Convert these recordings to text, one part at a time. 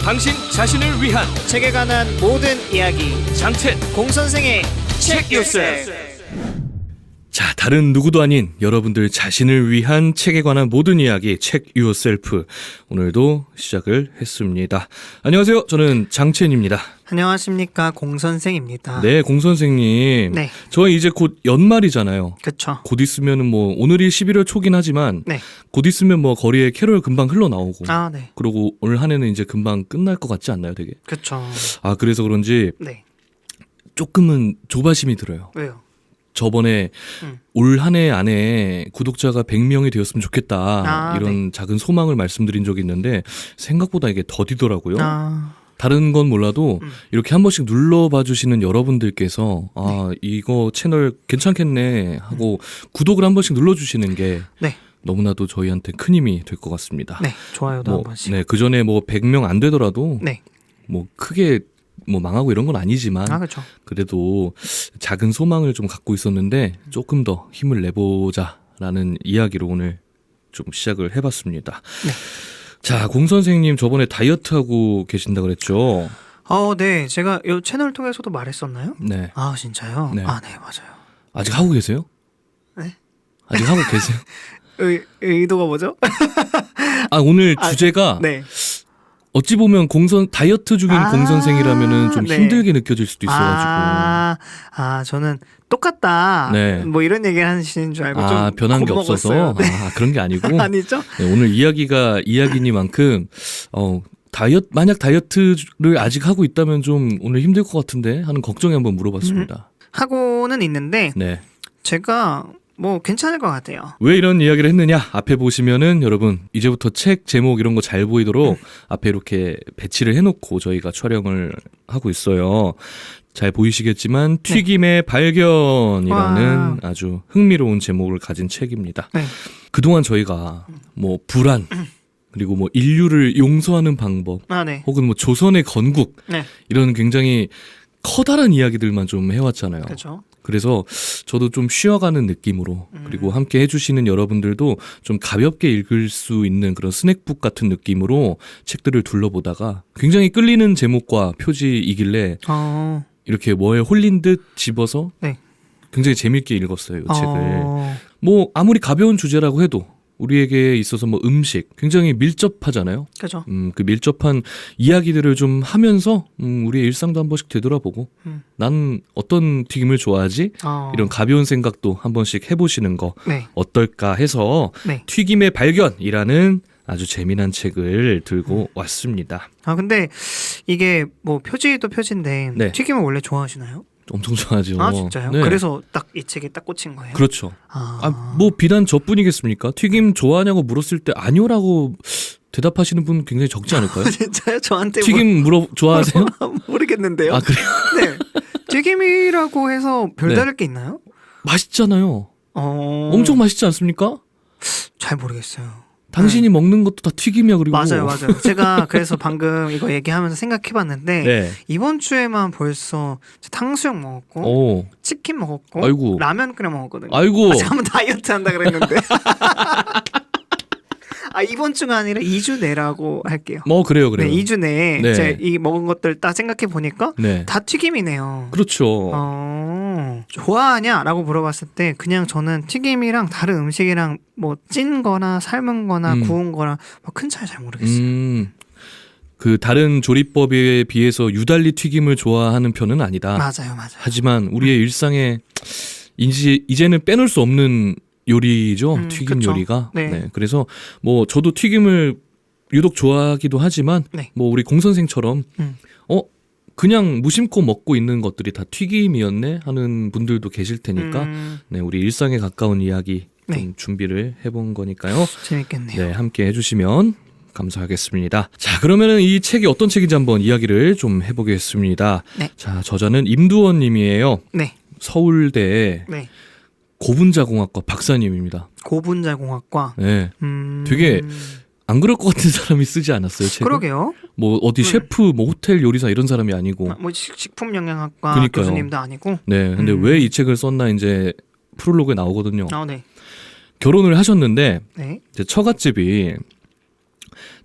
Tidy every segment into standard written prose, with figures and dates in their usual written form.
당신 자신을 위한 책에 관한 모든 이야기 장첸 공선생의 Check Yourself. 자, 다른 누구도 아닌 여러분들 자신을 위한 책에 관한 모든 이야기 Check Yourself, 오늘도 시작을 했습니다. 안녕하세요, 저는 장첸입니다. 안녕하십니까, 공선생입니다. 네, 공선생님. 네. 저희 이제 곧 연말이잖아요. 그쵸. 곧 있으면은 뭐 오늘이 11월 초긴 하지만 네. 곧 있으면 뭐 거리에 캐롤 금방 흘러나오고, 네. 그리고 올 한 해는 이제 금방 끝날 것 같지 않나요, 되게? 그쵸. 그래서 그런지 네. 조금은 조바심이 들어요. 왜요? 저번에 올 한 해 안에 구독자가 100명이 되었으면 좋겠다, 이런 작은 소망을 말씀드린 적이 있는데 생각보다 이게 더디더라고요. 다른 건 몰라도 이렇게 한 번씩 눌러봐 주시는 여러분들께서 이거 채널 괜찮겠네 하고 구독을 한 번씩 눌러주시는 게 너무나도 저희한테 큰 힘이 될 것 같습니다. 네, 좋아요도 한 번씩. 네, 그 전에 뭐 100명 안 되더라도 네. 뭐 크게 뭐 망하고 이런 건 아니지만 그렇죠. 그래도 작은 소망을 좀 갖고 있었는데 조금 더 힘을 내보자라는 이야기로 오늘 좀 시작을 해봤습니다. 네. 자, 공 선생님 저번에 다이어트 하고 계신다 그랬죠? 네, 제가 이 채널 통해서도 말했었나요? 네. 진짜요? 네. 네, 맞아요. 아직 하고 계세요? 네. 아직 하고 계세요? 의도가 뭐죠? 오늘 주제가 네. 어찌 보면 다이어트 중인 공 선생이라면은 좀 네. 힘들게 느껴질 수도 있어가지고. 저는 똑같다. 네. 뭐 이런 얘기 하시는 줄 알고 좀 변한 게 없어서. 겁먹었어요. 네. 그런 게 아니고. 아니죠? 네, 오늘 이야기가 이야기니만큼 만약 다이어트를 아직 하고 있다면 좀 오늘 힘들 것 같은데 하는 걱정에 한번 물어봤습니다. 하고는 있는데 네. 제가 뭐 괜찮을 것 같아요. 왜 이런 이야기를 했느냐? 앞에 보시면은 여러분 이제부터 책 제목 이런 거 잘 보이도록 앞에 이렇게 배치를 해놓고 저희가 촬영을 하고 있어요. 잘 보이시겠지만 튀김의 발견이라는 아주 흥미로운 제목을 가진 책입니다. 네. 그동안 저희가 뭐 불안, 그리고 뭐 인류를 용서하는 방법, 네. 혹은 뭐 조선의 건국, 네. 이런 굉장히 커다란 이야기들만 좀 해왔잖아요. 그렇죠. 그래서 저도 좀 쉬어가는 느낌으로, 그리고 함께 해주시는 여러분들도 좀 가볍게 읽을 수 있는 그런 스낵북 같은 느낌으로 책들을 둘러보다가 굉장히 끌리는 제목과 표지이길래 이렇게 뭐에 홀린 듯 집어서 굉장히 재밌게 읽었어요, 이 책을. 뭐 아무리 가벼운 주제라고 해도 우리에게 있어서 뭐 음식 굉장히 밀접하잖아요. 그렇죠. 그 밀접한 이야기들을 좀 하면서 우리의 일상도 한 번씩 되돌아보고 난 어떤 튀김을 좋아하지? 이런 가벼운 생각도 한 번씩 해보시는 거 어떨까 해서 튀김의 발견이라는 아주 재미난 책을 들고 왔습니다. 근데 이게 뭐 표지도 표지인데 튀김을 원래 좋아하시나요? 엄청 좋아하죠. 진짜요? 네. 그래서 딱 이 책에 딱 꽂힌 거예요? 그렇죠. 뭐 비단 저뿐이겠습니까? 튀김 좋아하냐고 물었을 때 아니요라고 대답하시는 분 굉장히 적지 않을까요? 진짜요? 저한테 튀김 좋아하세요? 모르겠는데요. 그래요? 네. 튀김이라고 해서 별다를 게 있나요? 맛있잖아요. 엄청 맛있지 않습니까? 잘 모르겠어요. 당신이 먹는 것도 다 튀김이야. 그리고 맞아요. 제가 그래서 방금 이거 얘기하면서 생각해봤는데 이번 주에만 벌써 탕수육 먹었고 치킨 먹었고 라면 끓여 먹었거든요. 잠깐만, 다이어트 한다 그랬는데 이번 주가 아니라 2주 내라고 할게요. 그래요. 네, 2주 내에 제가 이 먹은 것들 딱 생각해 보니까 다 튀김이네요. 그렇죠. 좋아하냐라고 물어봤을 때 그냥 저는 튀김이랑 다른 음식이랑 뭐 찐 거나 삶은 거나 구운 거나 큰 차이 잘 모르겠어요. 그 다른 조리법에 비해서 유달리 튀김을 좋아하는 편은 아니다. 맞아요. 하지만 우리의 일상에 이제는 빼놓을 수 없는 요리죠. 튀김 그쵸? 요리가. 그래서 뭐 저도 튀김을 유독 좋아하기도 하지만 뭐 우리 공 선생처럼 그냥 무심코 먹고 있는 것들이 다 튀김이었네 하는 분들도 계실 테니까 우리 일상에 가까운 이야기 좀 준비를 해본 거니까요. 재밌겠네요. 함께 해주시면 감사하겠습니다. 자, 그러면은 이 책이 어떤 책인지 한번 이야기를 좀 해보겠습니다. 자, 저자는 임두원 님이에요. 서울대 고분자공학과 박사님입니다. 고분자공학과. 되게 안 그럴 것 같은 사람이 쓰지 않았어요, 책을? 그러게요. 뭐 어디 셰프, 뭐 호텔 요리사 이런 사람이 아니고. 뭐 식품영양학과 교수님도 아니고. 근데 왜 이 책을 썼나 이제 프롤로그에 나오거든요. 네. 결혼을 하셨는데 이제 처갓집이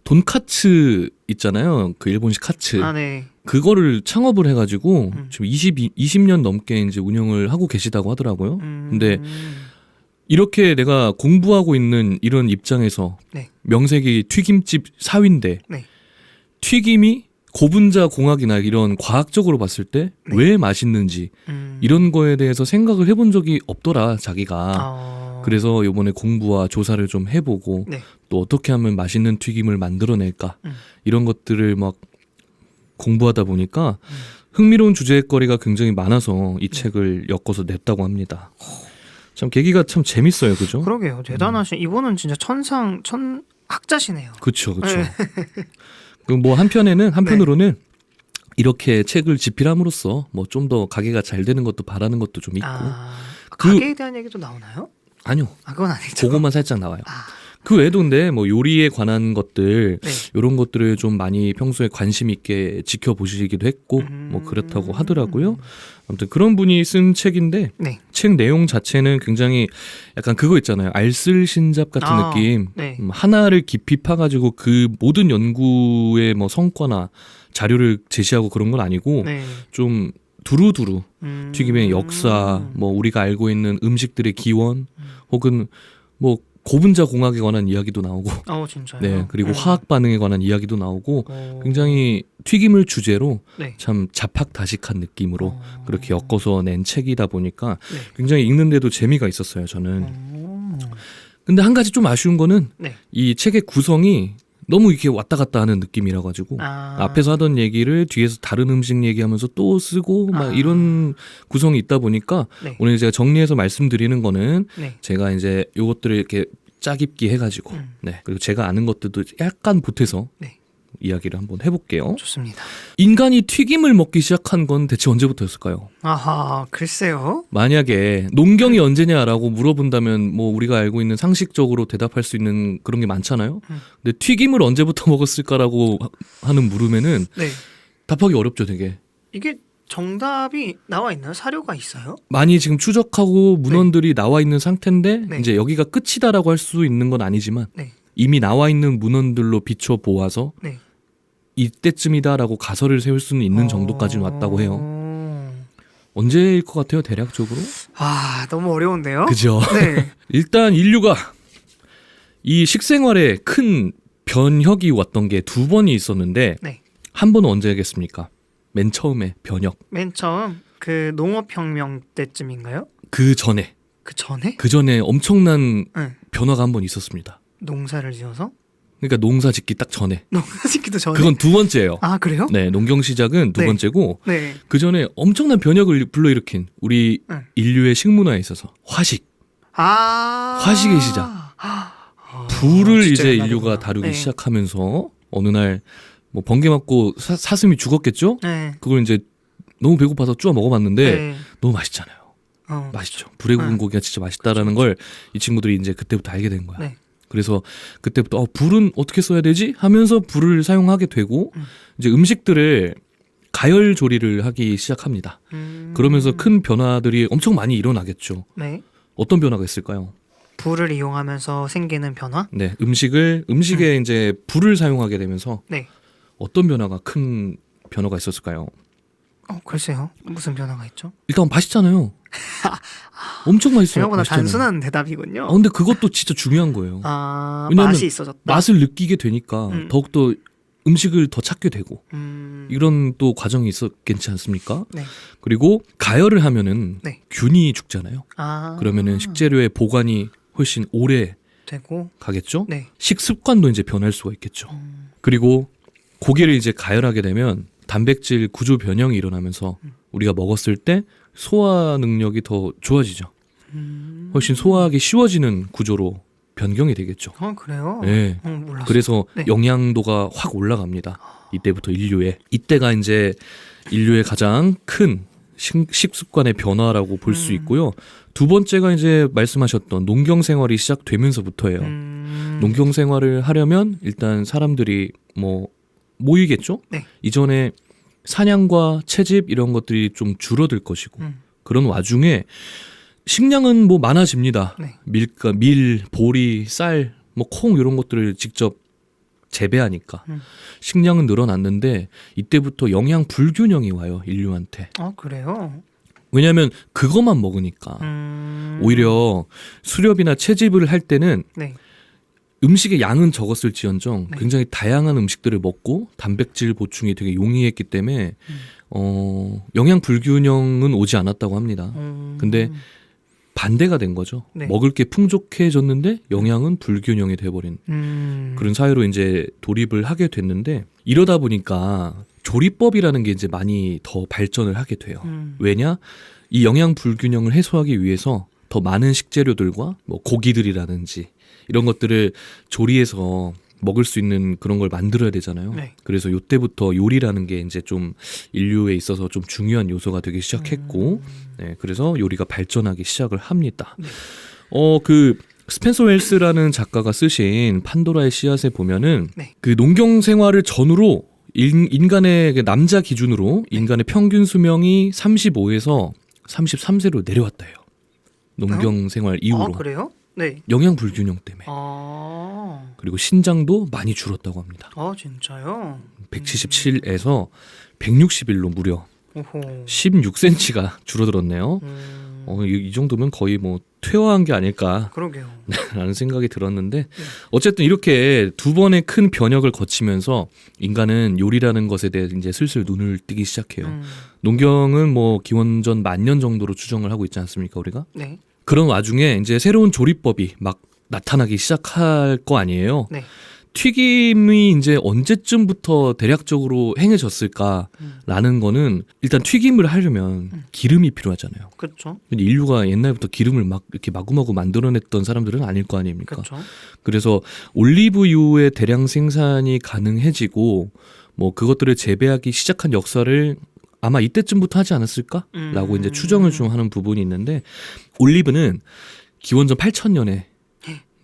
돈카츠 있잖아요. 그 일본식 카츠. 네. 그거를 창업을 해가지고 지금 20년 넘게 이제 운영을 하고 계시다고 하더라고요. 근데 이렇게 내가 공부하고 있는 이런 입장에서 네. 명색이 튀김집 사위인데 네. 튀김이 고분자 공학이나 이런 과학적으로 봤을 때 왜 맛있는지 이런 거에 대해서 생각을 해본 적이 없더라 자기가. 그래서 이번에 공부와 조사를 좀 해보고 네. 또 어떻게 하면 맛있는 튀김을 만들어낼까 이런 것들을 막 공부하다 보니까 흥미로운 주제거리가 굉장히 많아서 이 책을 엮어서 냈다고 합니다. 참 계기가 참 재밌어요, 그죠? 그러게요, 대단하신 이분은 진짜 학자시네요. 그렇죠. 그리고 뭐 한편으로는 이렇게 책을 집필함으로써 뭐 좀 더 가게가 잘 되는 것도 바라는 것도 좀 있고. 가게에 대한 얘기도 나오나요? 아니요. 그건 아니죠. 그것만 살짝 나와요. 그 외에도 근데 뭐 요리에 관한 것들 이런 것들을 좀 많이 평소에 관심 있게 지켜보시기도 했고 뭐 그렇다고 하더라고요. 아무튼 그런 분이 쓴 책인데 책 내용 자체는 굉장히 약간 그거 있잖아요. 알쓸신잡 같은 느낌. 하나를 깊이 파가지고 그 모든 연구의 뭐 성과나 자료를 제시하고 그런 건 아니고 좀 두루두루 튀김의 역사, 뭐 우리가 알고 있는 음식들의 기원, 혹은 뭐 고분자 공학에 관한 이야기도 나오고, 진짜요? 네, 그리고 화학 반응에 관한 이야기도 나오고, 굉장히 튀김을 주제로 참 자팍다식한 느낌으로 그렇게 엮어서 낸 책이다 보니까 굉장히 읽는데도 재미가 있었어요, 저는. 근데 한 가지 좀 아쉬운 거는 이 책의 구성이 너무 이렇게 왔다 갔다 하는 느낌이라 가지고 앞에서 하던 얘기를 뒤에서 다른 음식 얘기하면서 또 쓰고 막 이런 구성이 있다 보니까 오늘 제가 정리해서 말씀드리는 거는 제가 이제 요것들을 이렇게 짜깁기 해가지고 그리고 제가 아는 것들도 약간 보태서 이야기를 한번 해볼게요. 좋습니다. 인간이 튀김을 먹기 시작한 건 대체 언제부터였을까요? 글쎄요. 만약에 농경이 언제냐라고 물어본다면 뭐 우리가 알고 있는 상식적으로 대답할 수 있는 그런 게 많잖아요. 근데 튀김을 언제부터 먹었을까라고 하는 물으면은 답하기 어렵죠, 되게. 이게 정답이 나와 있나요? 사료가 있어요? 많이 지금 추적하고 문헌들이 나와 있는 상태인데 이제 여기가 끝이다라고 할 수 있는 건 아니지만 이미 나와 있는 문헌들로 비춰 보아서 이때쯤이다라고 가설을 세울 수는 있는 정도까지는 왔다고 해요. 언제일 것 같아요, 대략적으로? 너무 어려운데요? 그죠? 일단 인류가 이 식생활에 큰 변혁이 왔던 게 두 번이 있었는데 한 번은 언제겠습니까? 맨 처음에 변혁. 맨 처음 그 농업혁명 때쯤인가요? 그 전에 엄청난 변화가 한 번 있었습니다. 농사를 지어서? 그러니까 농사 짓기 딱 전에. 농사 짓기도 전에? 그건 두 번째예요. 그래요? 네, 농경 시작은 두 번째고 그 전에 엄청난 변혁을 불러일으킨 우리 인류의 식문화에 있어서 화식. 화식의 시작. 불을 이제 인류가 다루기 시작하면서 어느 날 뭐 번개 맞고 사슴이 죽었겠죠? 그걸 이제 너무 배고파서 쪼아 먹어봤는데 너무 맛있잖아요. 맛있죠. 불에 구운 고기가 진짜 맛있다라는 걸 이 친구들이 이제 그때부터 알게 된 거야. 그래서 그때부터 불은 어떻게 써야 되지? 하면서 불을 사용하게 되고 이제 음식들을 가열 조리를 하기 시작합니다. 그러면서 큰 변화들이 엄청 많이 일어나겠죠. 어떤 변화가 있을까요? 불을 이용하면서 생기는 변화? 네, 음식에 이제 불을 사용하게 되면서 어떤 변화가 큰 변화가 있었을까요? 글쎄요. 무슨 변화가 있죠? 일단 맛있잖아요. 엄청 맛있어요. 생각보다 맛있잖아요. 단순한 대답이군요. 근데 그것도 진짜 중요한 거예요. 왜냐하면 맛이 있어졌다. 맛을 느끼게 되니까 더욱더 음식을 더 찾게 되고 이런 또 과정이 있었겠지 않습니까? 그리고 가열을 하면은 균이 죽잖아요. 그러면은 식재료의 보관이 훨씬 오래 되고 가겠죠? 식습관도 이제 변할 수가 있겠죠. 그리고 고기를 이제 가열하게 되면 단백질 구조 변형이 일어나면서 우리가 먹었을 때 소화 능력이 더 좋아지죠. 훨씬 소화하기 쉬워지는 구조로 변경이 되겠죠. 그래요? 네. 몰랐어요. 그래서 영양도가 확 올라갑니다. 이때부터 이때가 이제 인류의 가장 큰 식습관의 변화라고 볼 수 있고요. 두 번째가 이제 말씀하셨던 농경 생활이 시작되면서부터예요. 농경 생활을 하려면 일단 사람들이 뭐 모이겠죠? 이전에 사냥과 채집 이런 것들이 좀 줄어들 것이고 그런 와중에 식량은 뭐 많아집니다. 밀, 보리, 쌀, 뭐 콩 이런 것들을 직접 재배하니까 식량은 늘어났는데 이때부터 영양 불균형이 와요, 인류한테. 그래요? 왜냐하면 그것만 먹으니까. 오히려 수렵이나 채집을 할 때는 네. 음식의 양은 적었을지언정 네. 굉장히 다양한 음식들을 먹고 단백질 보충이 되게 용이했기 때문에 영양 불균형은 오지 않았다고 합니다. 근데 반대가 된 거죠. 네. 먹을 게 풍족해졌는데 영양은 불균형이 돼버린 그런 사회로 이제 돌입을 하게 됐는데, 이러다 보니까 조리법이라는 게 이제 많이 더 발전을 하게 돼요. 왜냐? 이 영양 불균형을 해소하기 위해서 더 많은 식재료들과 뭐 고기들이라든지 이런 것들을 조리해서 먹을 수 있는 그런 걸 만들어야 되잖아요. 네. 그래서 이때부터 요리라는 게 이제 좀 인류에 있어서 좀 중요한 요소가 되기 시작했고, 네, 그래서 요리가 발전하기 시작을 합니다. 네. 그 스펜서 웰스라는 작가가 쓰신 판도라의 씨앗에 보면은 네. 그 농경 생활을 전후로 인간의 남자 기준으로 인간의 평균 수명이 35에서 33세로 내려왔다 해요. 농경 생활 이후로. 그래요? 네. 영양 불균형 때문에. 그리고 신장도 많이 줄었다고 합니다. 진짜요? 177에서 161로 무려 16cm가 줄어들었네요. 이 정도면 거의 뭐 퇴화한 게 아닐까. 그러게요. 라는 생각이 들었는데, 어쨌든 이렇게 두 번의 큰 변혁을 거치면서 인간은 요리라는 것에 대해 이제 슬슬 눈을 뜨기 시작해요. 농경은 뭐 기원전 10,000년 정도로 추정을 하고 있지 않습니까, 우리가? 네. 그런 와중에 이제 새로운 조리법이 막 나타나기 시작할 거 아니에요. 네. 튀김이 이제 언제쯤부터 대략적으로 행해졌을까라는 거는, 일단 튀김을 하려면 기름이 필요하잖아요. 그렇죠. 근데 인류가 옛날부터 기름을 막 이렇게 마구마구 만들어냈던 사람들은 아닐 거 아닙니까? 그렇죠. 그래서 올리브유의 대량 생산이 가능해지고 뭐 그것들을 재배하기 시작한 역사를 아마 이때쯤부터 하지 않았을까라고 이제 추정을 좀 하는 부분이 있는데, 올리브는 기원전 8,000년에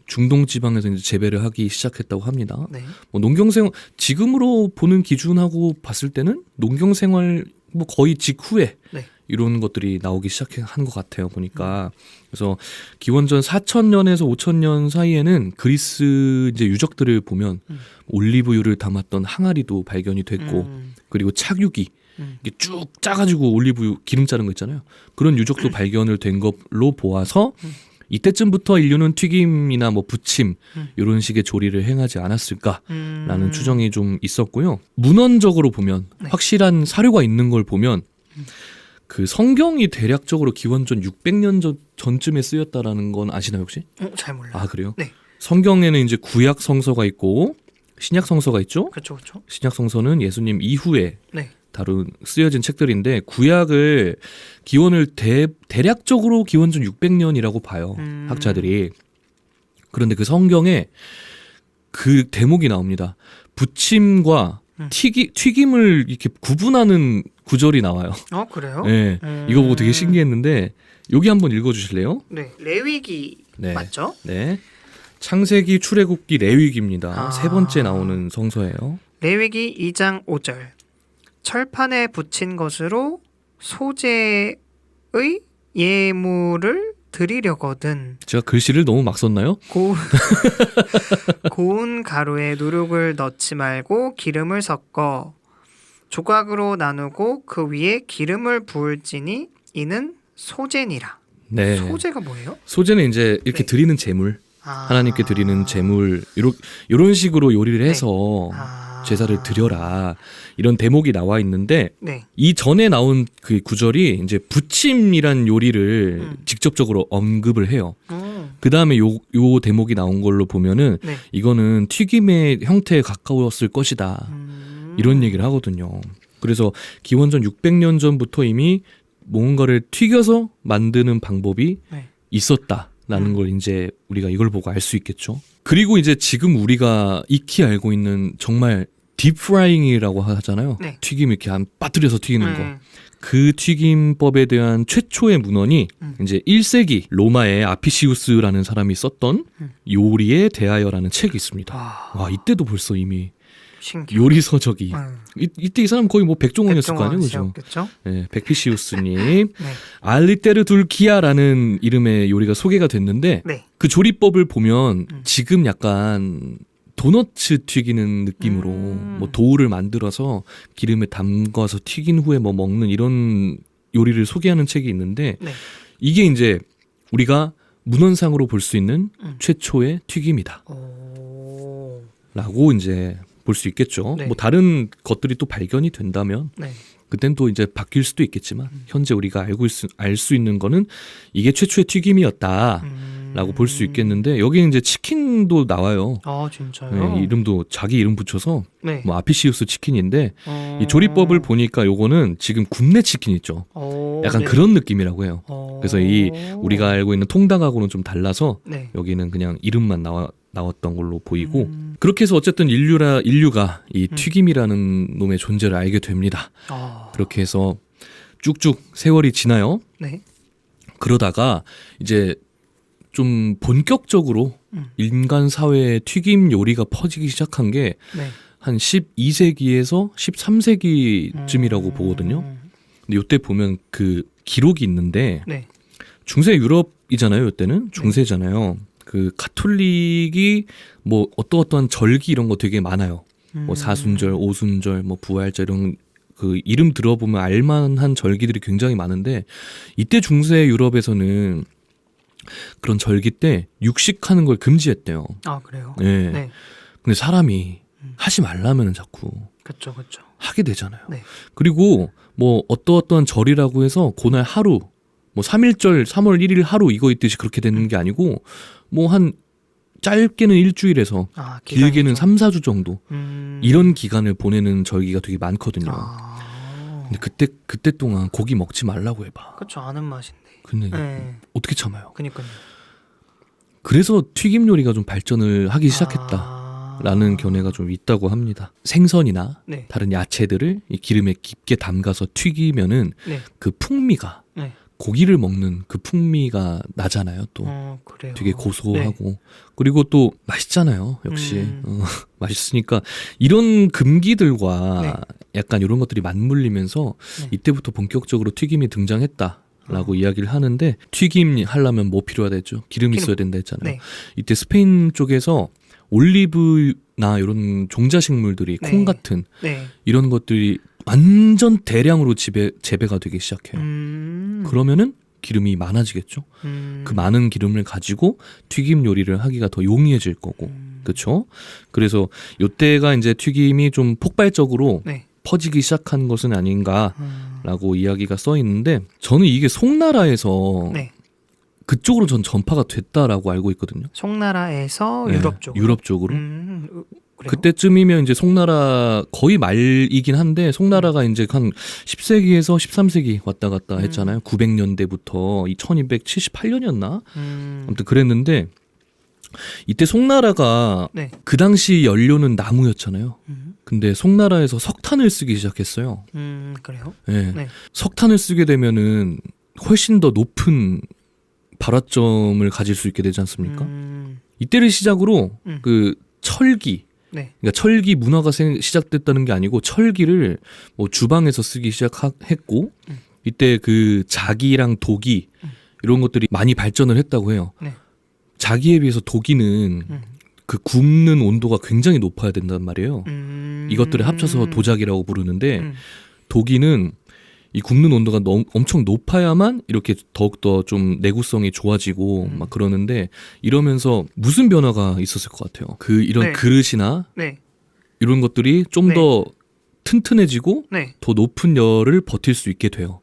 중동 지방에서 이제 재배를 하기 시작했다고 합니다. 네. 뭐 농경생활 지금으로 보는 기준하고 봤을 때는 농경생활 뭐 거의 직후에 네. 이런 것들이 나오기 시작한 것 같아요, 보니까. 그래서 기원전 4,000년에서 5,000년 사이에는 그리스 이제 유적들을 보면 올리브유를 담았던 항아리도 발견이 됐고, 그리고 착유기 이게 쭉 짜가지고 올리브유 기름 자른 거 있잖아요. 그런 유적도 발견을 된 걸로 보아서 이때쯤부터 인류는 튀김이나 뭐 부침 이런 식의 조리를 행하지 않았을까라는 추정이 좀 있었고요. 문헌적으로 보면 확실한 사료가 있는 걸 보면 그 성경이 대략적으로 기원전 600년 전쯤에 쓰였다라는 건 아시나요, 혹시? 잘 몰라요. 아, 그래요? 네. 성경에는 이제 구약 성서가 있고 신약 성서가 있죠. 그렇죠, 그렇죠. 신약 성서는 예수님 이후에 네. 쓰여진 책들인데, 구약을 기원을 대략적으로 기원전 600년이라고 봐요, 학자들이. 그런데 그 성경에 그 대목이 나옵니다. 부침과 튀김을 이렇게 구분하는 구절이 나와요. 그래요? 네, 이거 보고 되게 신기했는데 여기 한번 읽어주실래요? 네, 레위기 맞죠? 네, 창세기, 출애굽기, 레위기입니다. 세 번째 나오는 성서예요. 레위기 2장 5절. 철판에 붙인 것으로 소재의 예물을 드리려거든. 제가 글씨를 너무 막 썼나요? 고운 가루에 누룩을 넣지 말고 기름을 섞어 조각으로 나누고 그 위에 기름을 부을지니 이는 소재니라. 네. 소재가 뭐예요? 소재는 이제 이렇게 드리는 제물, 하나님께 드리는 제물, 이런 식으로 요리를 해서 제사를 드려라, 이런 대목이 나와 있는데, 이 전에 나온 그 구절이 이제 부침이란 요리를 직접적으로 언급을 해요. 그 다음에 요 대목이 나온 걸로 보면은 이거는 튀김의 형태에 가까웠을 것이다, 이런 얘기를 하거든요. 그래서 기원전 600년 전부터 이미 뭔가를 튀겨서 만드는 방법이 있었다라는 걸 이제 우리가 이걸 보고 알 수 있겠죠. 그리고 이제 지금 우리가 익히 알고 있는 정말 딥프라잉이라고 하잖아요. 튀김 이렇게 빠뜨려서 튀기는 거. 그 튀김법에 대한 최초의 문헌이 이제 1세기 로마의 아피시우스라는 사람이 썼던 요리에 대하여라는 책이 있습니다. 와, 이때도 벌써 이미 요리 서적이 이때 이 사람 거의 뭐 백종원이었을 거 아니에요, 그죠? 네, 백피시우스님. 알리테르 둘키아라는 이름의 요리가 소개가 됐는데 그 조리법을 보면 지금 약간 도너츠 튀기는 느낌으로 뭐 도우를 만들어서 기름에 담가서 튀긴 후에 뭐 먹는 이런 요리를 소개하는 책이 있는데 네. 이게 이제 우리가 문헌상으로 볼 수 있는 최초의 튀김이다. 라고 이제 볼 수 있겠죠. 네. 뭐 다른 것들이 또 발견이 된다면 네. 그땐 또 이제 바뀔 수도 있겠지만 현재 우리가 알 수 있는 거는 이게 최초의 튀김이었다라고 볼 수 있겠는데 여기 이제 치킨도 나와요. 아 진짜요? 네, 이름도 자기 이름 붙여서 네. 뭐 아피시우스 치킨인데 이 조리법을 보니까 요거는 지금 굽네 치킨 있죠. 약간 네. 그런 느낌이라고 해요. 그래서 이 우리가 알고 있는 통닭하고는 좀 달라서 네. 여기는 그냥 이름만 나왔던 걸로 보이고 그렇게 해서 어쨌든 인류가 이 튀김이라는 놈의 존재를 알게 됩니다. 그렇게 해서 쭉쭉 세월이 지나요. 네. 그러다가 이제 좀 본격적으로 인간 사회에 튀김 요리가 퍼지기 시작한 게 한 12세기에서 13세기쯤이라고 보거든요. 근데 이때 보면 그 기록이 있는데 네. 중세 유럽이잖아요. 이때는 중세잖아요. 그 가톨릭이 뭐 어떠한 절기 이런 거 되게 많아요. 뭐 사순절, 오순절, 뭐 부활절 이런 그 이름 들어보면 알만한 절기들이 굉장히 많은데 이때 중세 유럽에서는 그런 절기 때 육식하는 걸 금지했대요. 아 그래요? 네. 네. 근데 사람이 하지 말라면 자꾸 그렇죠. 하게 되잖아요. 네. 그리고 뭐 어떠한 절이라고 해서 그날 하루 뭐 3.1절 3월 1일 하루 이거 있듯이 그렇게 되는 게 아니고 뭐 한 짧게는 일주일에서 길게는 3, 4주 정도 이런 기간을 보내는 절기가 되게 많거든요. 근데 그때 동안 고기 먹지 말라고 해봐. 그렇죠. 아는 맛인데. 근데 네. 어떻게 참아요? 그니까요. 그래서 튀김 요리가 좀 발전을 하기 시작했다라는 견해가 좀 있다고 합니다. 생선이나 네. 다른 야채들을 이 기름에 깊게 담가서 튀기면은 네. 그 풍미가 네. 고기를 먹는 그 풍미가 나잖아요. 또 그래요. 되게 고소하고 그리고 또 맛있잖아요. 역시 맛있으니까 이런 금기들과 약간 이런 것들이 맞물리면서 이때부터 본격적으로 튀김이 등장했다라고 이야기를 하는데 튀김 하려면 뭐 필요하댔죠? 기름 있어야 된다 했잖아요. 이때 스페인 쪽에서 올리브나 이런 종자식물들이 콩 같은 이런 것들이 완전 대량으로 재배가 되기 시작해요. 그러면은 기름이 많아지겠죠. 그 많은 기름을 가지고 튀김 요리를 하기가 더 용이해질 거고, 그렇죠? 그래서 이때가 이제 튀김이 좀 폭발적으로 퍼지기 시작한 것은 아닌가라고 이야기가 써 있는데 저는 이게 송나라에서 그쪽으로 전 전파가 됐다라고 알고 있거든요. 송나라에서 유럽 쪽으로. 유럽 쪽으로. 그때쯤이면 이제 송나라 거의 말이긴 한데 송나라가 이제 한 10세기에서 13세기 왔다 갔다 했잖아요. 900년대부터 1278년이었나? 아무튼 그랬는데 이때 송나라가 그 당시 연료는 나무였잖아요. 근데 송나라에서 석탄을 쓰기 시작했어요. 그래요? 네. 석탄을 쓰게 되면은 훨씬 더 높은 발화점을 가질 수 있게 되지 않습니까? 이때를 시작으로 그 철기 그러니까 철기 문화가 시작됐다는 게 아니고 철기를 뭐 주방에서 쓰기 시작했고 이때 그 자기랑 도기 이런 것들이 많이 발전을 했다고 해요. 자기에 비해서 도기는 그 굽는 온도가 굉장히 높아야 된단 말이에요. 이것들을 합쳐서 도자기라고 부르는데 도기는 이 굽는 온도가 엄청 높아야만 이렇게 더욱더 좀 내구성이 좋아지고 막 그러는데 이러면서 무슨 변화가 있었을 것 같아요. 이런 그릇이나 이런 것들이 좀 더 튼튼해지고 더 높은 열을 버틸 수 있게 돼요.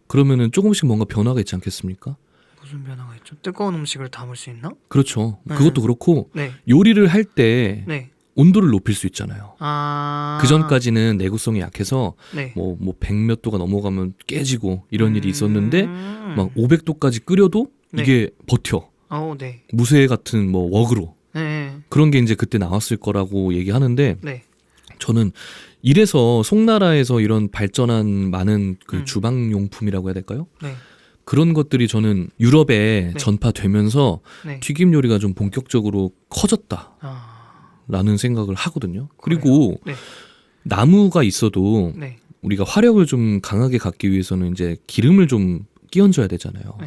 그러면은 조금씩 뭔가 변화가 있지 않겠습니까? 무슨 변화가 있죠? 뜨거운 음식을 담을 수 있나? 그렇죠. 그것도 그렇고 요리를 할 때 온도를 높일 수 있잖아요. 그 전까지는 내구성이 약해서 뭐 100몇 도가 넘어가면 깨지고 이런 일이 있었는데 막 500도까지 끓여도 이게 버텨. 무쇠 같은 뭐 웍으로. 그런 게 이제 그때 나왔을 거라고 얘기하는데 저는 이래서 송나라에서 이런 발전한 많은 그 주방용품이라고 해야 될까요? 그런 것들이 저는 유럽에 전파되면서 튀김 요리가 좀 본격적으로 커졌다. 라는 생각을 하거든요. 그리고 나무가 있어도 우리가 화력을 좀 강하게 갖기 위해서는 이제 기름을 좀 끼얹어야 되잖아요.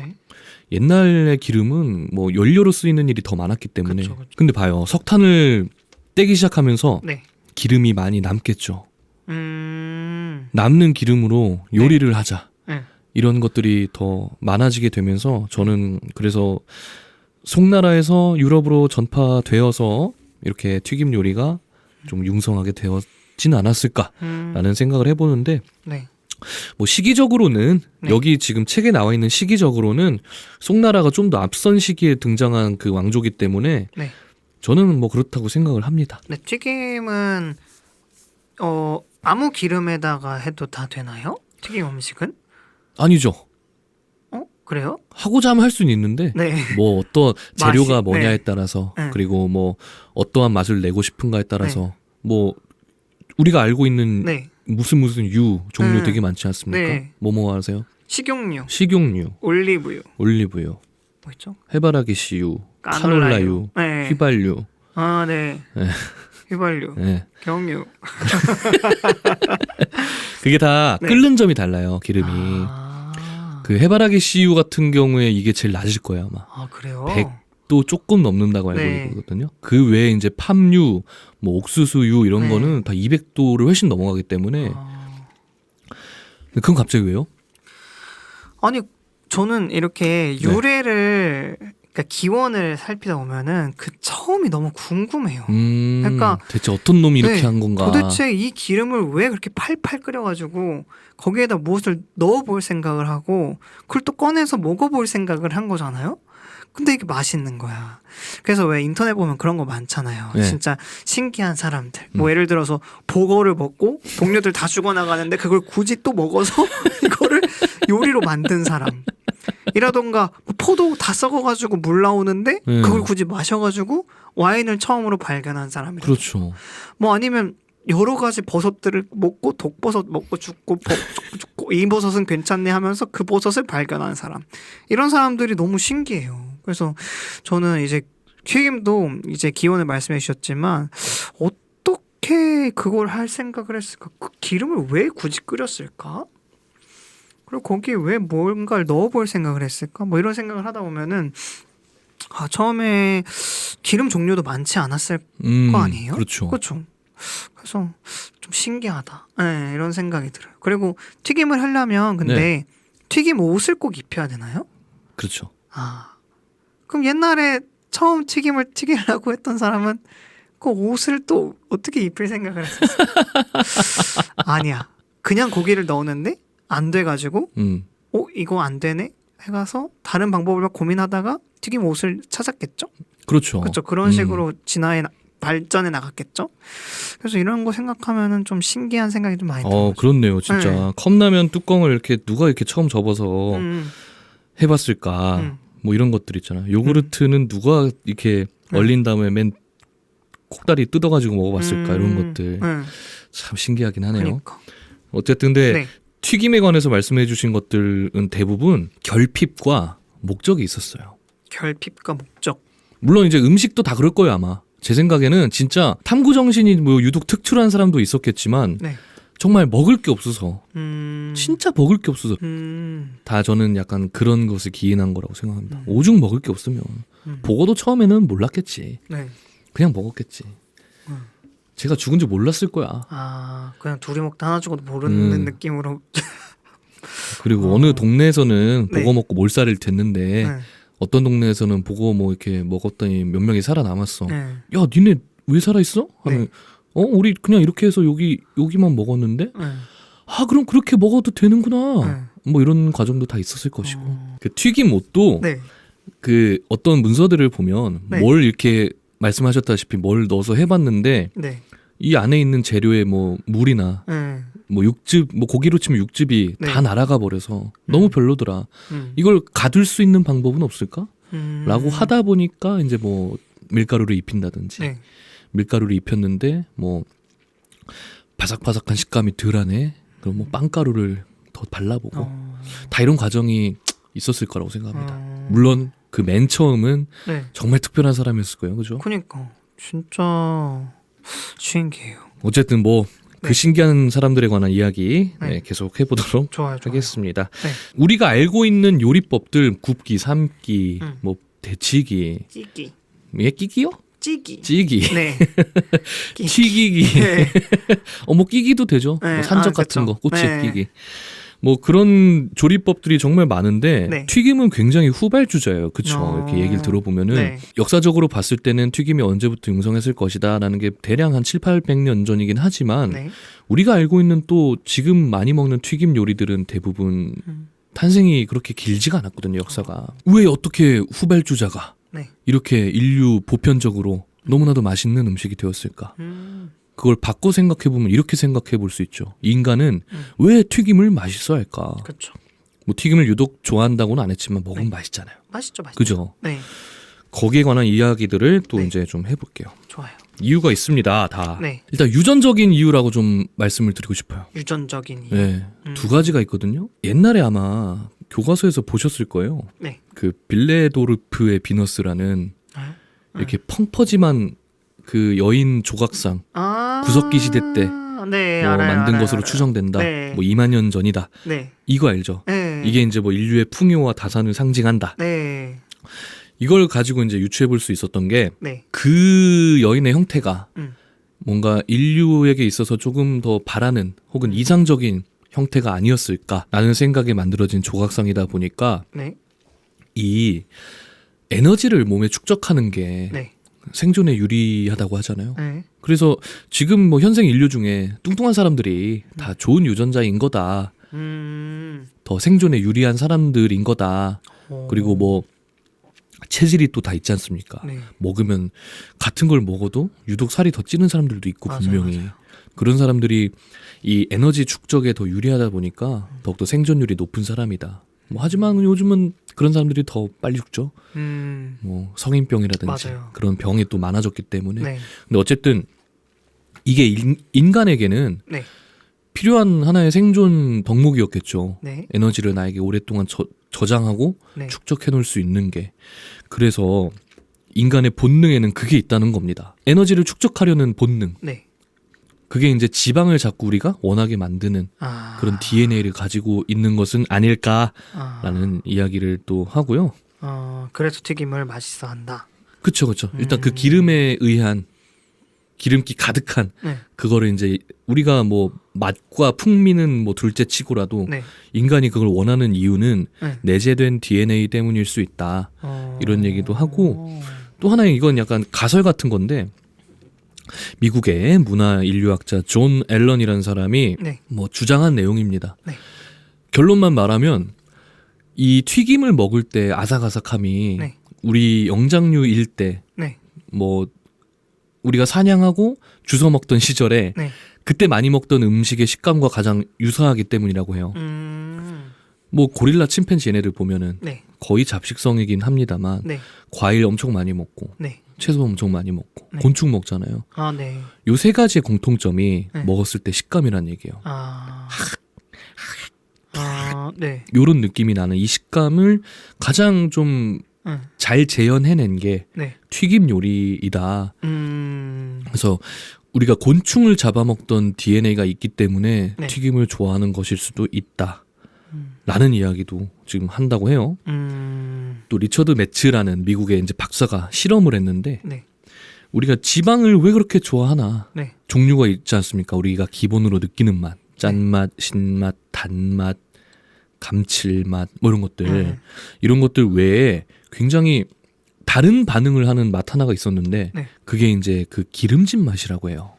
옛날의 기름은 뭐 연료로 쓰이는 일이 더 많았기 때문에. 근데 봐요. 석탄을 떼기 시작하면서 네. 기름이 많이 남겠죠. 남는 기름으로 요리를 네. 하자. 네. 이런 것들이 더 많아지게 되면서 저는 그래서 송나라에서 유럽으로 전파되어서 이렇게 튀김 요리가 좀 융성하게 되었진 않았을까라는 생각을 해보는데 네. 뭐 시기적으로는 네. 여기 지금 책에 나와 있는 시기적으로는 송나라가 좀 더 앞선 시기에 등장한 그 왕조기 때문에 네. 저는 뭐 그렇다고 생각을 합니다. 네, 튀김은 아무 기름에다가 해도 다 되나요? 튀김 음식은? 아니죠. 그래요? 하고자 하면 할 수는 있는데 네. 뭐 어떤 재료가 맛이, 뭐냐에 네. 따라서 네. 그리고 뭐 어떠한 맛을 내고 싶은가에 따라서 네. 뭐 우리가 알고 있는 네. 무슨 유 종류 되게 많지 않습니까? 네. 뭐뭐 하세요? 식용유, 식용유, 올리브유, 올리브유, 뭐 있죠? 해바라기 씨유, 까놀라유. 카놀라유, 네. 휘발유. 아, 네. 네. 휘발유, 네. 경유. 그게 다 네. 끓는 점이 달라요. 기름이. 그 해바라기 씨유 같은 경우에 이게 제일 낮을 거예요 아마. 아, 그래요? 100도 조금 넘는다고 알고 네. 있거든요. 그 외에 이제 팜유, 뭐 옥수수유 이런 네. 거는 다 200도를 훨씬 넘어가기 때문에. 근데 그건 갑자기 왜요? 아니, 저는 이렇게 유래를 그러니까 기원을 살피다 보면은 그 처음이 너무 궁금해요. 그러니까 대체 어떤 놈이 이렇게 네, 한 건가? 도대체 이 기름을 왜 그렇게 팔팔 끓여가지고 거기에다 무엇을 넣어볼 생각을 하고 그걸 또 꺼내서 먹어볼 생각을 한 거잖아요. 근데 이게 맛있는 거야. 그래서 왜 인터넷 보면 그런 거 많잖아요. 네. 진짜 신기한 사람들. 뭐 예를 들어서 보거를 먹고 동료들 다 죽어나가는데 그걸 굳이 또 먹어서 이거를 요리로 만든 사람. 이라던가 포도 다 썩어가지고 물 나오는데 그걸 굳이 마셔가지고 와인을 처음으로 발견한 사람이라든가. 그렇죠. 뭐 아니면 여러 가지 버섯들을 먹고 독버섯 먹고 죽고 죽고 이 버섯은 괜찮네 하면서 그 버섯을 발견한 사람. 이런 사람들이 너무 신기해요. 그래서 저는 이제 튀김도 이제 기원을 말씀해 주셨지만 어떻게 그걸 할 생각을 했을까? 그 기름을 왜 굳이 끓였을까? 그리고 거기에 왜 뭔가를 넣어볼 생각을 했을까? 뭐 이런 생각을 하다 보면은 처음에 기름 종류도 많지 않았을 거 아니에요? 그렇죠. 그렇죠. 그래서 좀 신기하다. 네, 이런 생각이 들어요. 그리고 튀김을 하려면 근데 튀김 옷을 꼭 입혀야 되나요? 그렇죠. 그럼 옛날에 처음 튀김을 튀기려고 했던 사람은 그 옷을 또 어떻게 입힐 생각을 했었어? 아니야. 그냥 고기를 넣었는데 안 돼가지고 이거 안 되네 해가서 다른 방법을 막 고민하다가 튀김 옷을 찾았겠죠. 그렇죠. 그렇죠. 그런 식으로 발전해 나갔겠죠. 그래서 이런 거 생각하면은 좀 신기한 생각이 좀 많이 들어요. 그렇네요, 진짜. 네. 컵라면 뚜껑을 이렇게 누가 이렇게 처음 접어서 해봤을까? 뭐 이런 것들 있잖아요. 요구르트는 누가 이렇게 얼린 다음에 맨 콕다리 뜯어가지고 먹어봤을까? 이런 것들 참 신기하긴 하네요. 그러니까. 어쨌든 근데 튀김에 관해서 말씀해주신 것들은 대부분 결핍과 목적이 있었어요. 결핍과 목적. 물론 이제 음식도 다 그럴 거예요 아마. 제 생각에는 진짜 탐구 정신이 뭐 유독 특출한 사람도 있었겠지만 정말 먹을 게 없어서 진짜 먹을 게 없어서 다 저는 약간 그런 것을 기인한 거라고 생각합니다. 오죽 먹을 게 없으면 보고도 처음에는 몰랐겠지. 그냥 먹었겠지. 제가 죽은 줄 몰랐을 거야. 그냥 둘이 먹다 하나 죽어도 모르는 느낌으로. 그리고 어느 동네에서는 보고 먹고 몰살을 됐는데 어떤 동네에서는 보고 뭐 이렇게 먹었더니 몇 명이 살아남았어. 야, 니네 왜 살아있어? 하면 우리 그냥 이렇게 해서 여기만 먹었는데? 그럼 그렇게 먹어도 되는구나. 뭐 이런 과정도 다 있었을 것이고. 그 튀김 옷도 그 어떤 문서들을 보면 뭘 이렇게 말씀하셨다시피 뭘 넣어서 해봤는데 이 안에 있는 재료에 뭐 물이나 뭐 육즙, 뭐 고기로 치면 육즙이 다 날아가 버려서 너무 별로더라. 이걸 가둘 수 있는 방법은 없을까? 라고 하다 보니까 이제 뭐 밀가루를 입힌다든지 밀가루를 입혔는데 뭐 바삭바삭한 식감이 덜하네. 그럼 뭐 빵가루를 더 발라보고 다 이런 과정이 있었을 거라고 생각합니다. 물론 그 맨 처음은 정말 특별한 사람이었을 거예요, 그죠? 그러니까 진짜 신기해요. 어쨌든 뭐 그 신기한 사람들에 관한 이야기 계속 해보도록 하겠습니다. 우리가 알고 있는 요리법들 굽기, 삶기, 뭐 데치기, 찌기. 끼기요? 찌기. 네. 튀기기. 네. 뭐 끼기도 되죠. 네. 뭐 산적 같은 그쵸. 거, 꼬치에 네. 끼기. 뭐 그런 조리법들이 정말 많은데 네. 튀김은 굉장히 후발주자예요. 그렇죠. 이렇게 얘기를 들어보면은 네. 역사적으로 봤을 때는 튀김이 언제부터 융성했을 것이다라는 게 대략 한 700~800년 전이긴 하지만 네. 우리가 알고 있는 또 지금 많이 먹는 튀김 요리들은 대부분 탄생이 그렇게 길지가 않았거든요. 역사가. 왜 어떻게 후발주자가 네. 이렇게 인류 보편적으로 너무나도 맛있는 음식이 되었을까? 그걸 바꿔 생각해보면 이렇게 생각해볼 수 있죠. 인간은 왜 튀김을 맛있어 할까? 그렇죠. 뭐 튀김을 유독 좋아한다고는 안 했지만 먹으면 네. 맛있잖아요. 맛있죠. 그죠? 네. 거기에 관한 이야기들을 또 네. 이제 좀 해볼게요. 좋아요. 이유가 있습니다. 다. 네. 일단 유전적인 이유라고 좀 말씀을 드리고 싶어요. 유전적인 이유. 네. 두 가지가 있거든요. 옛날에 아마 교과서에서 보셨을 거예요. 네. 그 빌레도르프의 비너스라는 이렇게 펑퍼짐한 그 여인 조각상 구석기 시대 때 네, 뭐 알아요, 만든 알아요, 것으로 알아요. 추정된다. 네. 뭐 2만 년 전이다. 네. 이거 알죠? 네. 이게 이제 뭐 인류의 풍요와 다산을 상징한다. 네. 이걸 가지고 이제 유추해 볼 수 있었던 게 네. 그 여인의 형태가 음. 뭔가 인류에게 있어서 조금 더 바라는 혹은 이상적인 형태가 아니었을까라는 생각에 만들어진 조각상이다 보니까 네. 이 에너지를 몸에 축적하는 게 네. 생존에 유리하다고 하잖아요. 네. 그래서 지금 뭐 현생 인류 중에 뚱뚱한 사람들이 다 좋은 유전자인 거다. 더 생존에 유리한 사람들인 거다. 그리고 뭐 체질이 또 다 있지 않습니까? 네. 먹으면 같은 걸 먹어도 유독 살이 더 찌는 사람들도 있고 맞아요, 분명히 맞아요. 그런 사람들이 이 에너지 축적에 더 유리하다 보니까 더욱더 생존율이 높은 사람이다. 뭐 하지만 요즘은 그런 사람들이 더 빨리 죽죠. 뭐 성인병이라든지 맞아요. 그런 병이 또 많아졌기 때문에. 네. 근데 어쨌든 이게 인간에게는 네. 필요한 하나의 생존 덕목이었겠죠. 네. 에너지를 나에게 오랫동안 저장하고 네. 축적해 놓을 수 있는 게. 그래서 인간의 본능에는 그게 있다는 겁니다. 에너지를 축적하려는 본능. 네. 그게 이제 지방을 자꾸 우리가 원하게 만드는 그런 DNA를 가지고 있는 것은 아닐까라는 이야기를 또 하고요. 그래서 튀김을 맛있어 한다. 그쵸. 일단 그 기름에 의한 기름기 가득한 네. 그거를 이제 우리가 뭐 맛과 풍미는 뭐 둘째 치고라도 네. 인간이 그걸 원하는 이유는 네. 내재된 DNA 때문일 수 있다. 이런 얘기도 하고 또 하나의 이건 약간 가설 같은 건데 미국의 문화 인류학자 존 앨런이라는 사람이 네. 뭐 주장한 내용입니다. 네. 결론만 말하면 이 튀김을 먹을 때 아삭아삭함이 네. 우리 영장류일 때 네. 뭐 우리가 사냥하고 주워 먹던 시절에 네. 그때 많이 먹던 음식의 식감과 가장 유사하기 때문이라고 해요. 뭐 고릴라, 침팬지 얘네들 보면은 네. 거의 잡식성이긴 합니다만 네. 과일 엄청 많이 먹고 네. 채소 엄청 많이 먹고 네. 곤충 먹잖아요. 네. 요 세 가지의 공통점이 네. 먹었을 때 식감이란 얘기예요. 네. 요런 느낌이 나는 이 식감을 가장 좀 잘 재현해낸 게 네. 튀김 요리이다. 그래서 우리가 곤충을 잡아먹던 DNA가 있기 때문에 네. 튀김을 좋아하는 것일 수도 있다. 라는 이야기도 지금 한다고 해요. 또 리처드 매츠라는 미국의 이제 박사가 실험을 했는데 네. 우리가 지방을 왜 그렇게 좋아하나? 네. 종류가 있지 않습니까? 우리가 기본으로 느끼는 맛, 짠맛, 신맛, 단맛, 감칠맛 뭐 이런 것들. 이런 것들 외에 굉장히 다른 반응을 하는 맛 하나가 있었는데 네. 그게 이제 그 기름진 맛이라고 해요.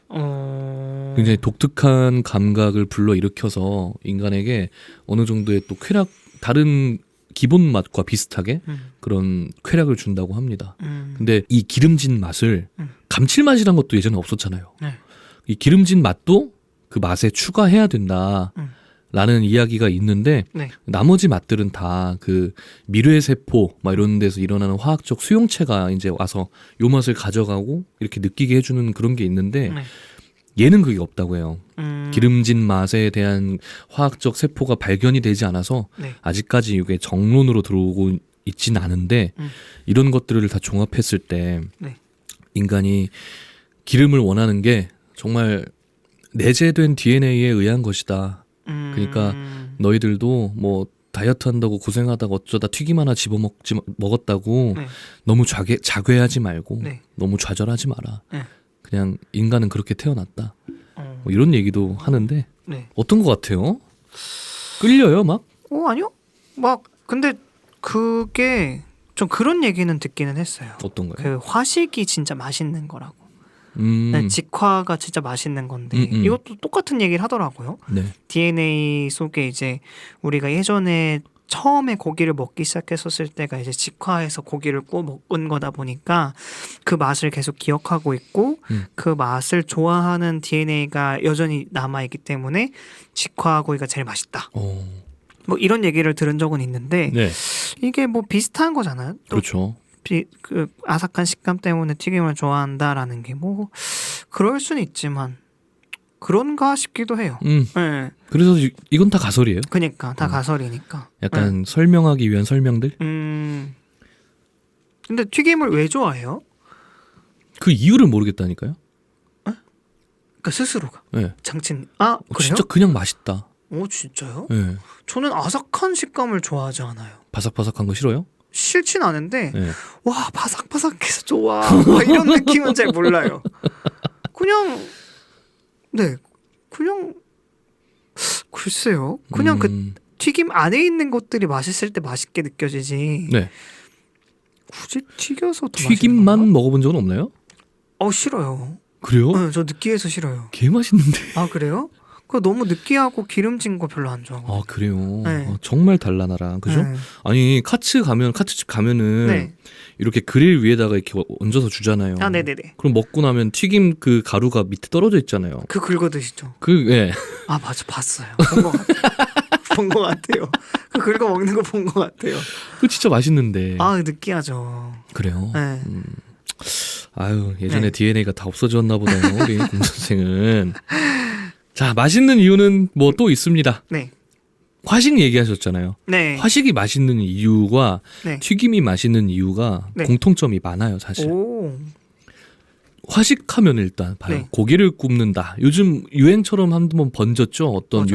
굉장히 독특한 감각을 불러일으켜서 인간에게 어느 정도의 또 쾌락, 다른 기본 맛과 비슷하게 그런 쾌락을 준다고 합니다. 근데 이 기름진 맛을 감칠맛이란 것도 예전에 없었잖아요. 네. 이 기름진 맛도 그 맛에 추가해야 된다. 라는 이야기가 있는데 네. 나머지 맛들은 다 그 미뢰세포 막 이런 데서 일어나는 화학적 수용체가 이제 와서 요 맛을 가져가고 이렇게 느끼게 해주는 그런 게 있는데 네. 얘는 그게 없다고 해요. 기름진 맛에 대한 화학적 세포가 발견이 되지 않아서 네. 아직까지 이게 정론으로 들어오고 있진 않은데 이런 것들을 다 종합했을 때 네. 인간이 기름을 원하는 게 정말 내재된 DNA에 의한 것이다. 그러니까 너희들도 뭐 다이어트 한다고 고생하다가 어쩌다 튀김 하나 먹었다고 네. 너무 자괴하지 말고 네. 너무 좌절하지 마라. 네. 그냥 인간은 그렇게 태어났다. 뭐 이런 얘기도 하는데 네. 어떤 것 같아요? 끌려요 막? 아니요. 막 근데 그게 좀 그런 얘기는 듣기는 했어요. 어떤 거요? 그 화식이 진짜 맛있는 거라고. 네, 직화가 진짜 맛있는 건데 이것도 똑같은 얘기를 하더라고요. 네. DNA 속에 이제 우리가 예전에 처음에 고기를 먹기 시작했었을 때가 이제 직화해서 고기를 구워 먹은 거다 보니까 그 맛을 계속 기억하고 있고 그 맛을 좋아하는 DNA가 여전히 남아있기 때문에 직화 고기가 제일 맛있다. 뭐 이런 얘기를 들은 적은 있는데 네. 이게 뭐 비슷한 거잖아요. 그렇죠. 그 아삭한 식감 때문에 튀김을 좋아한다라는 게 뭐 그럴 수는 있지만 그런가 싶기도 해요. 네. 그래서 이건 다 가설이에요. 그러니까 다 가설이니까. 약간 설명하기 위한 설명들. 근데 튀김을 왜 좋아해요? 그 이유를 모르겠다니까요. 그러니까 스스로가. 네. 장친. 그래요? 진짜 그냥 맛있다. 진짜요? 네. 저는 아삭한 식감을 좋아하지 않아요. 바삭바삭한 거 싫어요? 싫진 않은데 네. 와 바삭바삭해서 좋아 이런 느낌은 잘 몰라요. 그냥 글쎄요. 그냥 그 튀김 안에 있는 것들이 맛있을 때 맛있게 느껴지지. 네. 굳이 튀겨서 더 튀김만 먹어본 적은 없나요? 싫어요. 그래요? 네, 저 느끼해서 싫어요. 개 맛있는데. 그래요? 그 너무 느끼하고 기름진 거 별로 안 좋아하고. 그래요. 네. 정말 달라 나랑 그죠? 네. 아니 카츠집 가면은 네. 이렇게 그릴 위에다가 이렇게 얹어서 주잖아요. 네네네. 그럼 먹고 나면 튀김 그 가루가 밑에 떨어져 있잖아요. 그 긁어 드시죠? 예. 맞아 봤어요. 본 것 같아요. 그 긁어 먹는 거 본 것 같아요. 그 진짜 맛있는데. 느끼하죠. 그래요? 네. 아유 예전에 네. DNA가 다 없어졌나 보네요. 우리 공 선생은. 자, 맛있는 이유는 뭐 또 있습니다. 네. 화식 얘기하셨잖아요. 네. 화식이 맛있는 이유와 네. 튀김이 맛있는 이유가 네. 공통점이 많아요, 사실. 화식하면 일단 봐요. 네. 고기를 굽는다. 요즘 유행처럼 한번 번졌죠. 어떤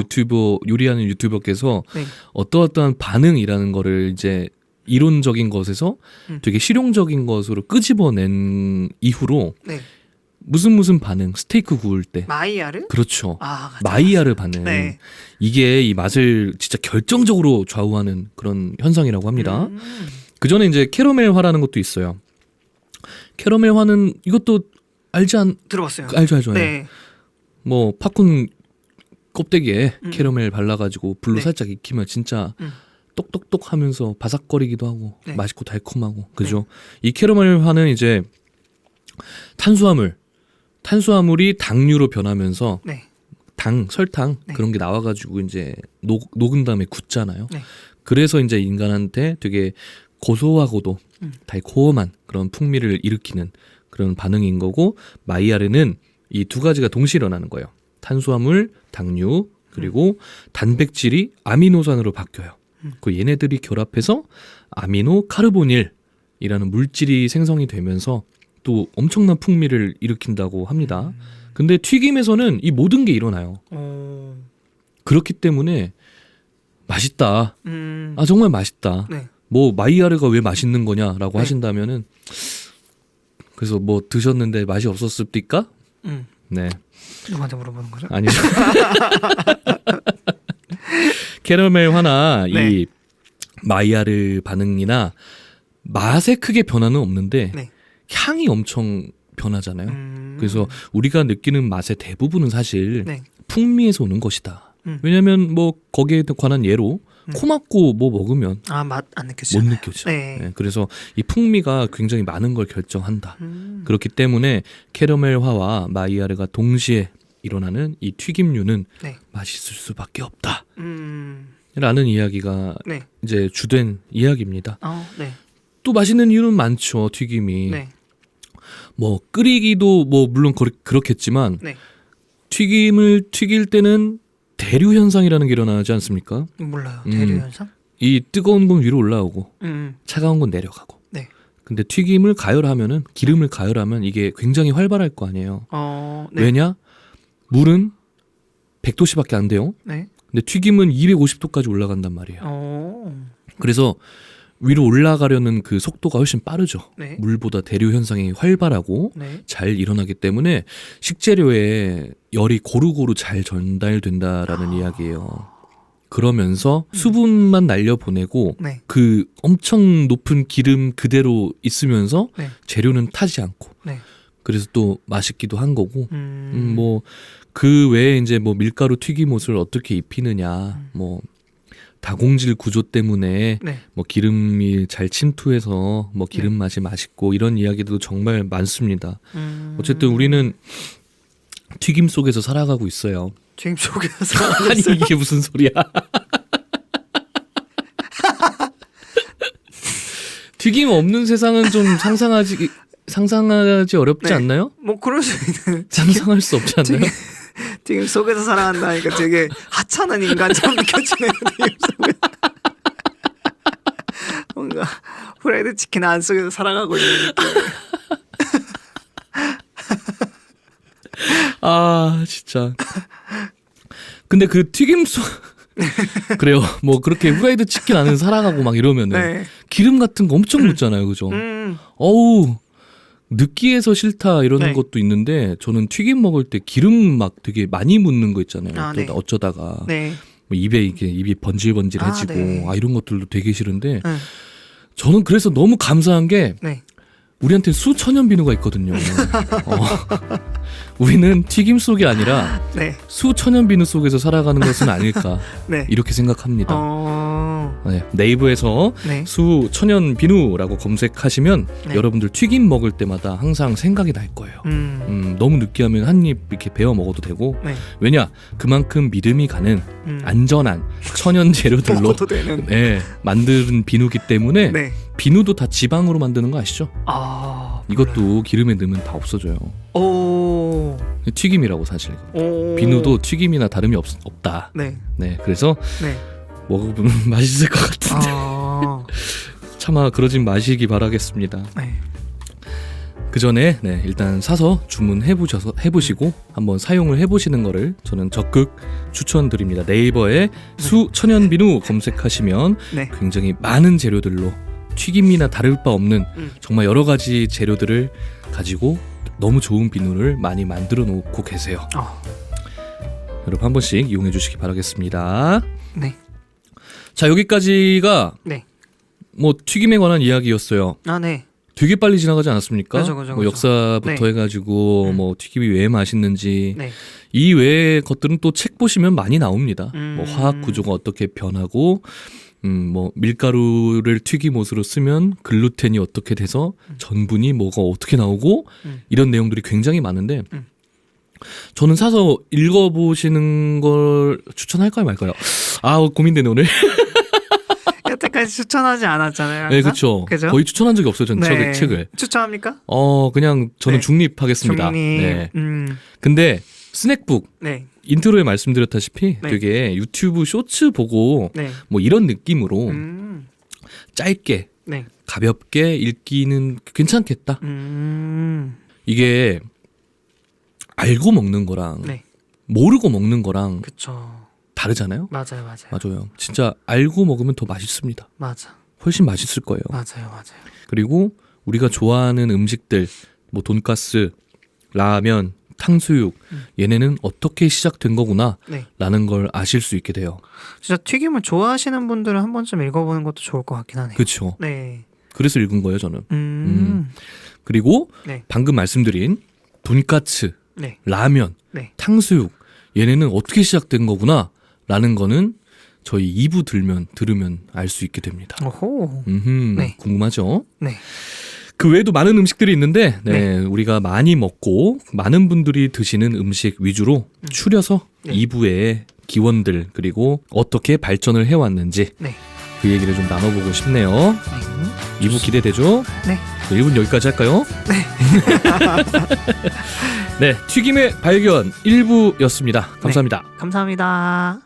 요리하는 유튜버께서 네. 어떠한 반응이라는 거를 이제 이론적인 것에서 되게 실용적인 것으로 끄집어낸 이후로 네. 무슨 반응? 스테이크 구울 때 마이야르? 그렇죠. 마이야르 반응. 네. 이게 이 맛을 진짜 결정적으로 좌우하는 그런 현상이라고 합니다. 그 전에 이제 캐러멜화라는 것도 있어요. 캐러멜화는 이것도 들어봤어요. 알죠. 네. 뭐 팝콘 껍데기에 캐러멜 발라가지고 불로 네. 살짝 익히면 진짜 똑똑똑 하면서 바삭거리기도 하고 네. 맛있고 달콤하고 그죠? 네. 이 캐러멜화는 이제 탄수화물이 당류로 변하면서 네. 설탕 네. 그런 게 나와가지고 이제 녹은 다음에 굳잖아요. 네. 그래서 이제 인간한테 되게 고소하고도 달콤한 그런 풍미를 일으키는 그런 반응인 거고 마이야르는 이 두 가지가 동시에 일어나는 거예요. 탄수화물, 당류 그리고 단백질이 아미노산으로 바뀌어요. 그 얘네들이 결합해서 아미노 카르보닐이라는 물질이 생성이 되면서 또 엄청난 풍미를 일으킨다고 합니다. 근데 튀김에서는 이 모든 게 일어나요. 그렇기 때문에 맛있다. 정말 맛있다. 네. 뭐 마이야르가 왜 맛있는 거냐라고 네. 하신다면은 그래서 뭐 드셨는데 맛이 없었습니까? 네. 누구한테 물어보는 거죠? 아니죠. 캐러멜화나 네. 이 마이야르 반응이나 맛에 크게 변화는 없는데 네. 향이 엄청 변하잖아요. 그래서 우리가 느끼는 맛의 대부분은 사실 네. 풍미에서 오는 것이다. 왜냐하면 뭐 거기에 관한 예로 코 막고 뭐 먹으면 맛 안 느껴지잖아요. 못 느껴져. 네. 네. 그래서 이 풍미가 굉장히 많은 걸 결정한다. 그렇기 때문에 캐러멜화와 마이야르가 동시에 일어나는 이 튀김류는 네. 맛있을 수밖에 없다. 라는 이야기가 네. 이제 주된 이야기입니다. 네. 또 맛있는 이유는 많죠. 튀김이. 네. 뭐 끓이기도 뭐 물론 그렇겠지만 네. 튀김을 튀길 때는 대류 현상이라는 게 일어나지 않습니까? 몰라요. 대류 현상? 이 뜨거운 건 위로 올라오고 차가운 건 내려가고. 네. 근데 튀김을 가열하면은 기름을 가열하면 이게 굉장히 활발할 거 아니에요. 네. 왜냐? 물은 100도씨밖에 안 돼요. 네. 근데 튀김은 250도까지 올라간단 말이에요. 그래서 위로 올라가려는 그 속도가 훨씬 빠르죠. 네. 물보다 대류 현상이 활발하고 네. 잘 일어나기 때문에 식재료에 열이 고루고루 잘 전달된다라는 이야기예요. 그러면서 수분만 날려보내고 네. 그 엄청 높은 기름 그대로 있으면서 네. 재료는 타지 않고 네. 그래서 또 맛있기도 한 거고 뭐 그 외에 이제 뭐 밀가루 튀김옷을 어떻게 입히느냐 뭐 다공질 구조 때문에 네. 뭐 기름이 잘 침투해서 뭐 기름 맛이 맛있고 이런 이야기도 정말 많습니다. 어쨌든 우리는 튀김 속에서 살아가고 있어요. 튀김 속에서 아니 이게 무슨 소리야? 튀김 없는 세상은 좀 상상하지 어렵지 네. 않나요? 뭐 그럴 수 있는 상상할 수 없지 않나요? 튀김 속에서 살아간다니까 되게 하찮은 인간처럼 느껴지네요. 튀김 속에 뭔가 프라이드 치킨 안 속에서 살아가고 있는 느낌. 아 진짜. 근데 그 튀김 속 그래요. 뭐 그렇게 후라이드 치킨 안에 살아가고 막 이러면은 네. 기름 같은 거 엄청 묻잖아요, 그죠? 어우 느끼해서 싫다 이러는 네. 것도 있는데 저는 튀김 먹을 때 기름 막 되게 많이 묻는 거 있잖아요. 아, 네. 어쩌다가 네. 뭐 입이 번질번질해지고 아, 네. 이런 것들도 되게 싫은데 네. 저는 그래서 너무 감사한 게 네. 우리한테 수천연 비누가 있거든요. 우리는 튀김 속이 아니라 네. 수천연 비누 속에서 살아가는 것은 아닐까 네. 이렇게 생각합니다. 어... 네, 네이버에서 네. 수천연 비누라고 검색하시면 네. 여러분들 튀김 먹을 때마다 항상 생각이 날 거예요. 너무 느끼하면 한 입 이렇게 베어 먹어도 되고 네. 왜냐 그만큼 믿음이 가는 안전한 천연 재료들로 먹어도 되는. 네, 만든 비누기 때문에 네. 비누도 다 지방으로 만드는 거 아시죠? 아, 이것도 기름에 넣으면 다 없어져요. 오. 튀김이라고 사실. 오. 비누도 튀김이나 다름이 없다. 네. 네, 그래서 네. 먹어보면 맛있을 것 같은데 아. 차마 그러진 마시기 바라겠습니다. 네. 그 전에 네, 일단 사서 해보시고 한번 사용을 해보시는 거를 저는 적극 추천드립니다. 네이버에 수천연 비누 검색하시면 네. 굉장히 많은 재료들로 튀김이나 다를 바 없는 정말 여러 가지 재료들을 가지고 너무 좋은 비누를 많이 만들어 놓고 계세요. 여러분 한 번씩 이용해 주시기 바라겠습니다. 네. 자 여기까지가 네. 뭐 튀김에 관한 이야기였어요. 아, 네. 되게 빨리 지나가지 않았습니까? 그죠. 뭐 역사부터 네. 해가지고 뭐 튀김이 왜 맛있는지 네. 이 외의 것들은 또 책 보시면 많이 나옵니다. 뭐 화학 구조가 어떻게 변하고 뭐 밀가루를 튀김옷으로 쓰면 글루텐이 어떻게 돼서 전분이 뭐가 어떻게 나오고 이런 내용들이 굉장히 많은데 저는 사서 읽어보시는 걸 추천할까요 말까요? 아 고민되네 오늘. 여태까지 추천하지 않았잖아요. 네, 그렇죠. 거의 추천한 적이 없어요. 저는 네. 책을. 추천합니까? 그냥 저는 네. 중립하겠습니다. 중립. 네. 근데 스낵북 네. 인트로에 말씀드렸다시피 네. 되게 유튜브 쇼츠 보고 네. 뭐 이런 느낌으로 짧게 네. 가볍게 읽기는 괜찮겠다. 이게 알고 먹는 거랑 네. 모르고 먹는 거랑 그쵸. 다르잖아요. 맞아요. 맞아요. 진짜 알고 먹으면 더 맛있습니다. 맞아. 훨씬 맛있을 거예요. 맞아요. 그리고 우리가 좋아하는 음식들 뭐 돈가스, 라면, 탕수육 얘네는 어떻게 시작된 거구나 네. 라는 걸 아실 수 있게 돼요. 진짜 튀김을 좋아하시는 분들은 한 번쯤 읽어보는 것도 좋을 것 같긴 하네요. 그렇죠. 네. 그래서 읽은 거예요 저는. 그리고 네. 방금 말씀드린 돈가스, 네. 라면, 네. 탕수육 얘네는 어떻게 시작된 거구나 라는 거는 저희 2부 들으면 알 수 있게 됩니다. 오호. 네. 궁금하죠? 네. 그 외에도 많은 음식들이 있는데 우리가 많이 먹고 많은 분들이 드시는 음식 위주로 추려서 2부의 기원들 그리고 어떻게 발전을 해왔는지 그 얘기를 좀 나눠보고 싶네요. 2부 기대되죠? 네. 1분 여기까지 할까요? 네, 튀김의 발견 1부였습니다. 감사합니다. 감사합니다.